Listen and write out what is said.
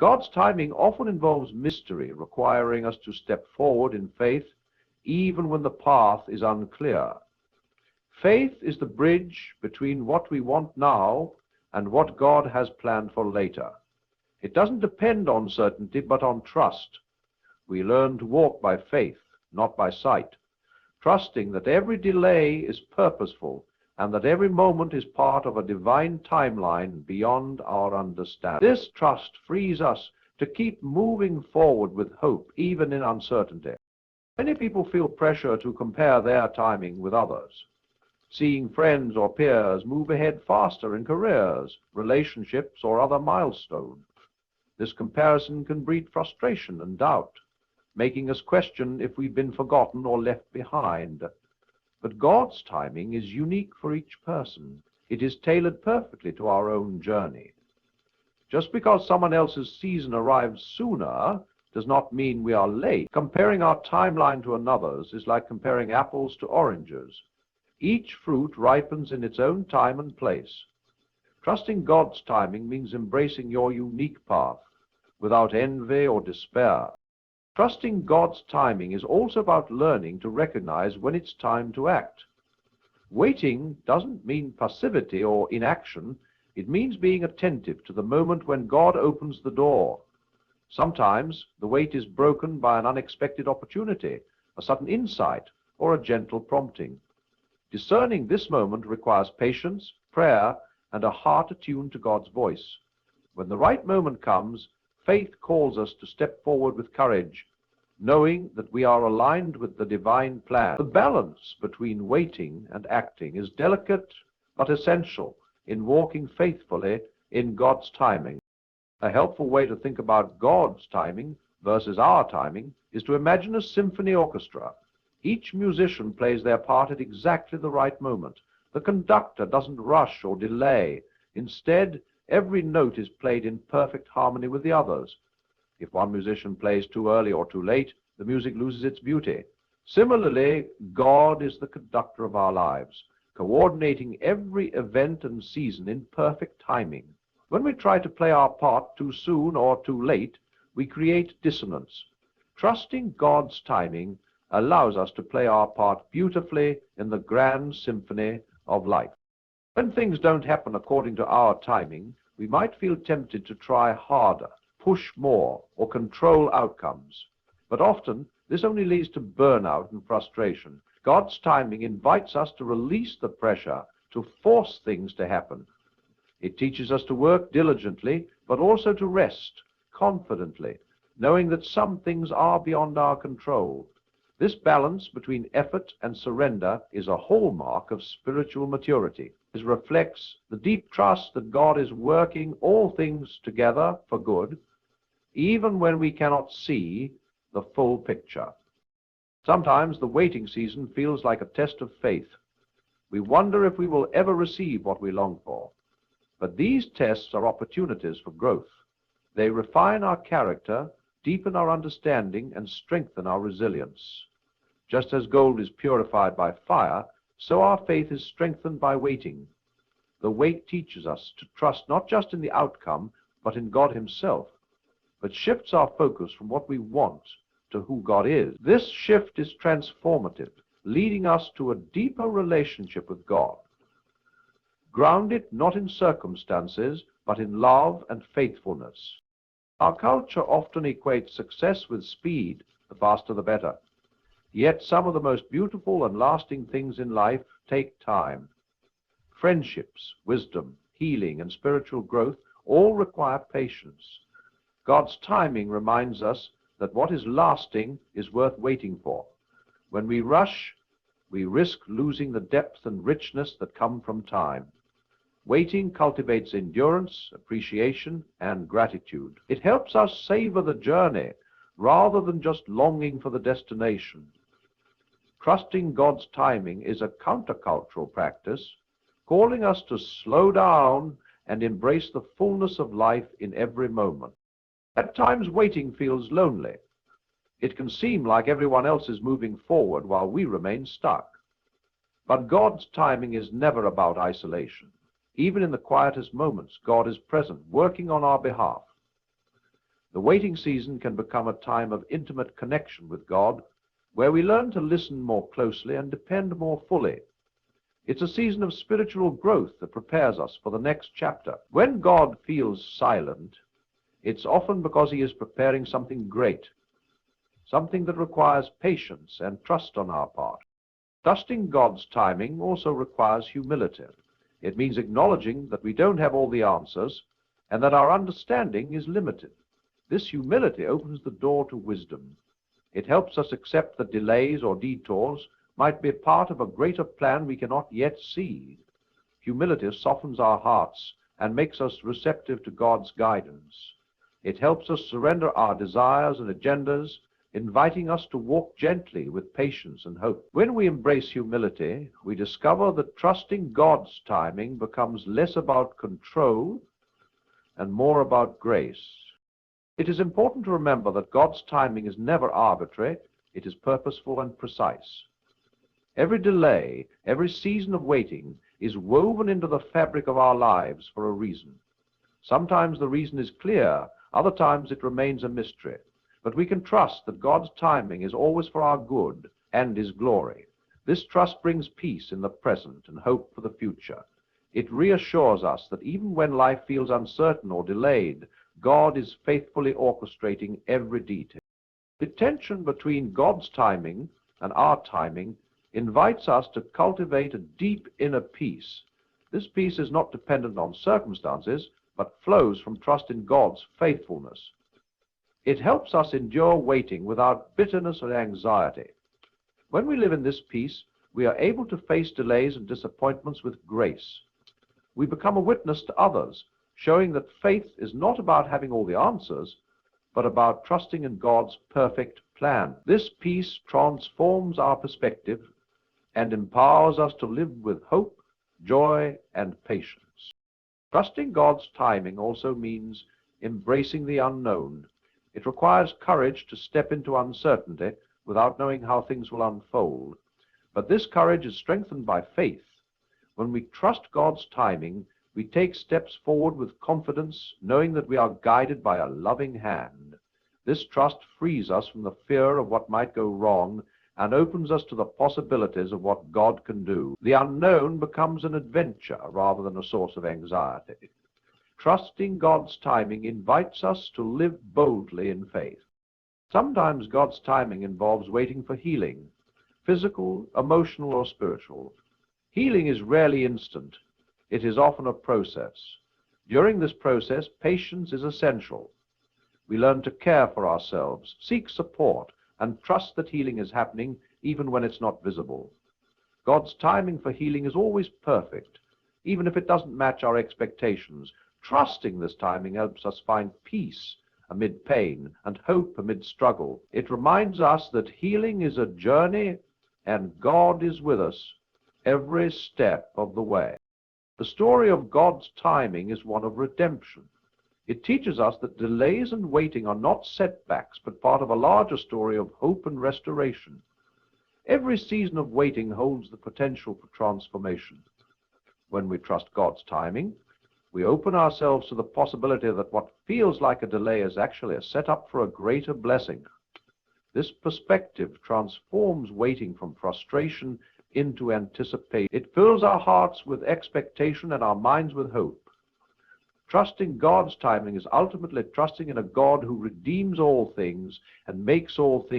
God's timing often involves mystery, requiring us to step forward in faith, even when the path is unclear. Faith is the bridge between what we want now and what God has planned for later. It doesn't depend on certainty, but on trust. We learn to walk by faith, not by sight, trusting that every delay is purposeful and that every moment is part of a divine timeline beyond our understanding. This trust frees us to keep moving forward with hope, even in uncertainty. Many people feel pressure to compare their timing with others, seeing friends or peers move ahead faster in careers, relationships, or other milestones. This comparison can breed frustration and doubt, making us question if we've been forgotten or left behind. But God's timing is unique for each person. It is tailored perfectly to our own journey. Just because someone else's season arrives sooner does not mean we are late. Comparing our timeline to another's is like comparing apples to oranges. Each fruit ripens in its own time and place. Trusting God's timing means embracing your unique path without envy or despair. Trusting God's timing is also about learning to recognize when it's time to act. Waiting doesn't mean passivity or inaction. It means being attentive to the moment when God opens the door. Sometimes the wait is broken by an unexpected opportunity, a sudden insight, or a gentle prompting. Discerning this moment requires patience, prayer, and a heart attuned to God's voice. When the right moment comes, faith calls us to step forward with courage, knowing that we are aligned with the divine plan. The balance between waiting and acting is delicate but essential in walking faithfully in God's timing. A helpful way to think about God's timing versus our timing is to imagine a symphony orchestra. Each musician plays their part at exactly the right moment. The conductor doesn't rush or delay. Instead, every note is played in perfect harmony with the others. If one musician plays too early or too late, the music loses its beauty. Similarly, God is the conductor of our lives, coordinating every event and season in perfect timing. When we try to play our part too soon or too late, we create dissonance. Trusting God's timing allows us to play our part beautifully in the grand symphony of life. When things don't happen according to our timing, we might feel tempted to try harder, push more, or control outcomes. But often, this only leads to burnout and frustration. God's timing invites us to release the pressure to force things to happen. It teaches us to work diligently, but also to rest confidently, knowing that some things are beyond our control. This balance between effort and surrender is a hallmark of spiritual maturity. It reflects the deep trust that God is working all things together for good, even when we cannot see the full picture. Sometimes the waiting season feels like a test of faith. We wonder if we will ever receive what we long for. But these tests are opportunities for growth. They refine our character, deepen our understanding, and strengthen our resilience. Just as gold is purified by fire, so our faith is strengthened by waiting. The wait teaches us to trust not just in the outcome, but in God Himself, but shifts our focus from what we want to who God is. This shift is transformative, leading us to a deeper relationship with God. Grounded not in circumstances, but in love and faithfulness. Our culture often equates success with speed, the faster the better. Yet some of the most beautiful and lasting things in life take time. Friendships, wisdom, healing, and spiritual growth all require patience. God's timing reminds us that what is lasting is worth waiting for. When we rush, we risk losing the depth and richness that come from time. Waiting cultivates endurance, appreciation, and gratitude. It helps us savor the journey rather than just longing for the destination. Trusting God's timing is a countercultural practice, calling us to slow down and embrace the fullness of life in every moment. At times, waiting feels lonely. It can seem like everyone else is moving forward while we remain stuck. But God's timing is never about isolation. Even in the quietest moments, God is present, working on our behalf. The waiting season can become a time of intimate connection with God, where we learn to listen more closely and depend more fully. It's a season of spiritual growth that prepares us for the next chapter. When God feels silent, it's often because he is preparing something great, something that requires patience and trust on our part. Trusting God's timing also requires humility. It means acknowledging that we don't have all the answers and that our understanding is limited. This humility opens the door to wisdom. It helps us accept that delays or detours might be part of a greater plan we cannot yet see. Humility softens our hearts and makes us receptive to God's guidance. It helps us surrender our desires and agendas, inviting us to walk gently with patience and hope. When we embrace humility, we discover that trusting God's timing becomes less about control and more about grace. It is important to remember that God's timing is never arbitrary, it is purposeful and precise. Every delay, every season of waiting is woven into the fabric of our lives for a reason. Sometimes the reason is clear, other times it remains a mystery. But we can trust that God's timing is always for our good and his glory. This trust brings peace in the present and hope for the future. It reassures us that even when life feels uncertain or delayed, God is faithfully orchestrating every detail. The tension between God's timing and our timing invites us to cultivate a deep inner peace. This peace is not dependent on circumstances, but flows from trust in God's faithfulness. It helps us endure waiting without bitterness or anxiety. When we live in this peace, we are able to face delays and disappointments with grace. We become a witness to others, showing that faith is not about having all the answers, but about trusting in God's perfect plan. This peace transforms our perspective and empowers us to live with hope, joy, and patience. Trusting God's timing also means embracing the unknown. It requires courage to step into uncertainty without knowing how things will unfold. But this courage is strengthened by faith. When we trust God's timing, we take steps forward with confidence, knowing that we are guided by a loving hand. This trust frees us from the fear of what might go wrong and opens us to the possibilities of what God can do. The unknown becomes an adventure rather than a source of anxiety. Trusting God's timing invites us to live boldly in faith. Sometimes God's timing involves waiting for healing, physical, emotional, or spiritual. Healing is rarely instant. It is often a process. During this process, patience is essential. We learn to care for ourselves, seek support, and trust that healing is happening even when it's not visible. God's timing for healing is always perfect, even if it doesn't match our expectations. Trusting this timing helps us find peace amid pain and hope amid struggle. It reminds us that healing is a journey and God is with us every step of the way. The story of God's timing is one of redemption. It teaches us that delays and waiting are not setbacks, but part of a larger story of hope and restoration. Every season of waiting holds the potential for transformation. When we trust God's timing, we open ourselves to the possibility that what feels like a delay is actually a setup for a greater blessing. This perspective transforms waiting from frustration into anticipation. It fills our hearts with expectation and our minds with hope. Trusting God's timing is ultimately trusting in a God who redeems all things and makes all things